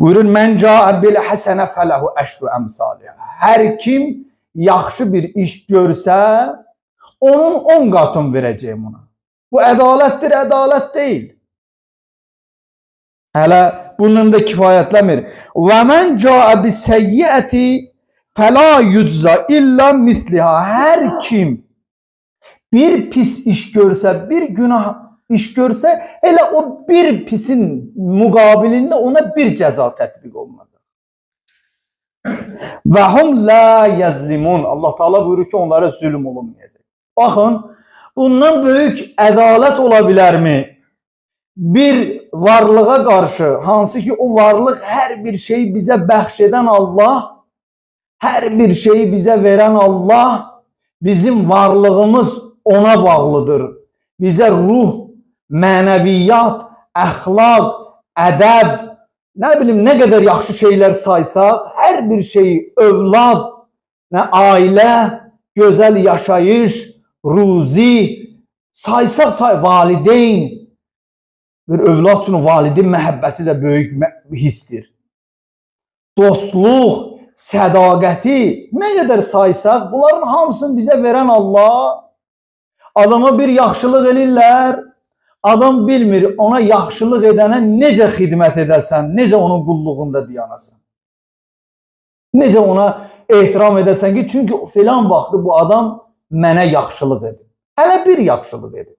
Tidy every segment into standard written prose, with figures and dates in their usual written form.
Buyurun, mən cəə bil həsənə fələhu əşru əmsalihə. Hər kim yaxşı bir iş görsə, onun 10 qatını verəcəyim ona. Bu ədalətdir, ədalət deyil. Hələ bunun da kifayətləmir. Və mən cəə bi səyyiəti fəla yucza illa misliha. Hər kim bir pis iş görsə, bir günah iş görsə, elə o bir pisin müqabilində ona bir cəza tətbiq olunacaq. Və hum la yazlimun. Allah Teala buyurur ki, onlara zülm olunmayacaq. Baxın, bundan böyük ədalət ola bilərmi? Bir varlığa qarşı, hansı ki o varlıq hər bir şeyi bizə bəxş edən Allah, hər bir şeyi bizə verən Allah, bizim varlığımız ona bağlıdır. Bizə ruh, mənəviyyat, əxlaq, ədəb, nə bilim, nə qədər yaxşı şeylər saysaq, hər bir şeyi, övlad, ailə, gözəl yaşayış, ruzi, saysaq valideyn, bir övlad üçün validin məhəbbəti də böyük hissdir. Dostluq, sədaqəti, nə qədər saysaq, bunların hamısını bizə verən Allah. Adama bir yaxşılıq edirlər, adam bilmir ona yaxşılıq edənə necə xidmət edəsən, necə onun qulluğunda dayanasan. Necə ona ehtiram edəsən ki, çünki filan vaxtı bu adam mənə yaxşılıq edir. Hələ bir yaxşılıq edir.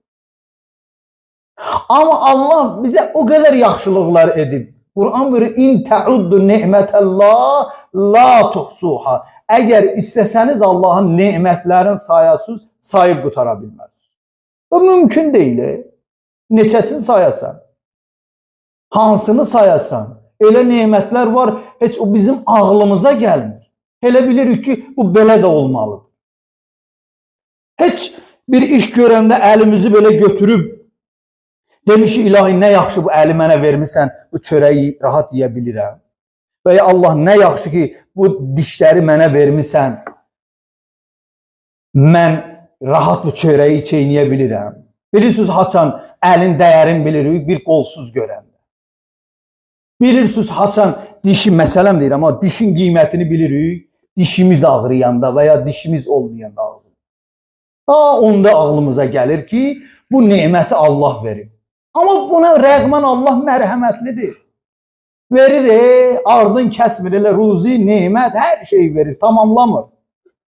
Amma Allah bizə o qədər yaxşılıqlar edib. Quran buyurur, İn təuddu ni'mətəllah la tuhsuha. Əgər istəsəniz Allahın nemətlərin sayasız sayıb qutara bilməz. Bu mümkün deyil. Neçəsini sayasan? Hansını sayasan? Elə nemətlər var, heç o bizim ağlımıza gəlmir. Elə bilirik ki, bu belə də olmalıdır. Heç bir iş görəndə əlimizi belə götürüb, demiş ki, ilahi nə yaxşı bu əli mənə vermirsən, bu çörəyi rahat yeyə bilirəm. Və ya Allah nə yaxşı ki, bu dişləri mənə vermirsən, mən rahat bu çörəyi çeynəyə bilirəm. Bilirsiniz, haçan əlin dəyərin bilirik, bir qolsuz görəndə. Bilirsiniz, haçan dişi, məsələm deyir, amma dişin qiymətini bilirik, dişimiz ağrıyanda və ya dişimiz olmayanda ağrıyır. Onda ağlımıza gəlir ki, bu neməti Allah verir. Amma buna rəğmən Allah mərhəmətlidir. Verir, ardın kəsmir, elə ruzi, nemət, hər şeyi verir, tamamlamır.